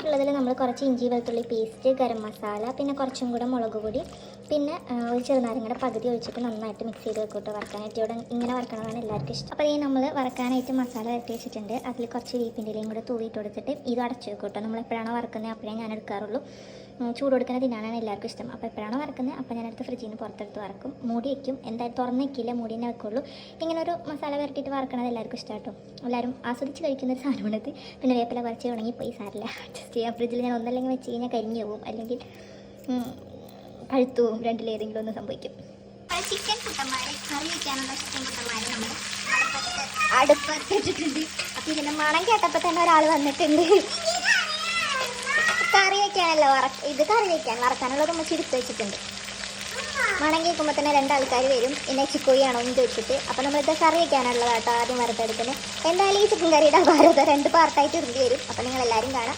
വറക്കാനായിട്ടുള്ളതിൽ നമ്മൾ കുറച്ച് ഇഞ്ചി വെളുത്തുള്ളി പേസ്റ്റ്, ഗരം മസാല, പിന്നെ കുറച്ചും കൂടെ മുളക് പൊടി, പിന്നെ ഒരു ചെറുനാരങ്ങയുടെ പകുതി ഒഴിച്ചിട്ട് നന്നായിട്ട് മിക്സ് ചെയ്ത് വെക്കൂട്ടോ. വറക്കാനായിട്ട് ഇവിടെ ഇങ്ങനെ വറക്കണതാണ് എല്ലാവർക്കും ഇഷ്ടം. അപ്പോൾ ഈ നമ്മൾ വറക്കാനായിട്ട് മസാല വരട്ടി വെച്ചിട്ടുണ്ട്. അതിൽ കുറച്ച് വേപ്പിൻ്റെ ഇലയും കൂടെ തൂവിയിട്ട് കൊടുത്തിട്ട് ഇത് അടച്ചു വെക്കൂട്ടോ. നമ്മൾ എപ്പോഴാണോ വറക്കുന്നത് അപ്പോഴേ ഞാൻ എടുക്കാറുള്ളൂ. ചൂട് കൊടുക്കുന്ന തിന്നാനാണ് എല്ലാവർക്കും ഇഷ്ടം. അപ്പോൾ എപ്പോഴാണോ വറക്കുന്നത് അപ്പോൾ ഞാനെടുത്ത് ഫ്രിഡ്ജിൽ നിന്ന് പുറത്തെടുത്ത് വറക്കും. മൂടി വയ്ക്കും. എന്തായാലും തുറന്ന് വയ്ക്കില്ല, മൂടി തന്നെ വെക്കുള്ളൂ. ഇങ്ങനെ ഒരു മസാല വരട്ടിയിട്ട് വറക്കണത് എല്ലാവർക്കും ഇഷ്ടം കേട്ടോ. എല്ലാവരും ആസ്വദിച്ച് കഴിക്കുന്ന ഒരു സാധനമാണിത്. പിന്നെ വേപ്പില കുറച്ച് ഉണങ്ങിപ്പോയി സാരില്ല, അഡ്ജസ്റ്റ് ചെയ്യാം. ഫ്രിഡ്ജിൽ ഞാൻ ഒന്നല്ലെങ്കിൽ വെച്ച് കഴിഞ്ഞാൽ കരിഞ്ഞു പോകും, അല്ലെങ്കിൽ പഴുത്തു പോവും. രണ്ടിലേതെങ്കിലും ഒന്ന് സംഭവിക്കും. ചിക്കൻ കുട്ടന്മാരെ കറി വയ്ക്കാനുള്ള ചിക്കൻ കുട്ടന്മാരെ നമ്മൾ അടുപ്പത്തിട്ടിട്ടുണ്ട്. അപ്പം ഇതിൻ്റെ മണം കേട്ടപ്പോൾ തന്നെ ഒരാൾ വന്നിട്ടുണ്ട്. കറി വയ്ക്കാനല്ലോ ഇത് കറി വയ്ക്കാൻ വറക്കാനുള്ളത് നമ്മൾ ചിരിത്ത് വെച്ചിട്ടുണ്ട്. മണം കേൾക്കുമ്പോൾ തന്നെ രണ്ടാൾക്കാർ വരും. പിന്നെ ചിക്കോയിയാണോ എന്ന് ചോദിച്ചിട്ട്. അപ്പോൾ നമ്മളിത് കറി വയ്ക്കാനുള്ളതാട്ടോ ആദ്യം വറുത്തെടുക്കുന്നത്. എന്തായാലും ഈ ചിക്കൻ കറിയുടെ ഭാരത 2 പാർട്ടായിട്ട് ഇറങ്ങി വരും. അപ്പോൾ നിങ്ങളെല്ലാവരും കാണാം.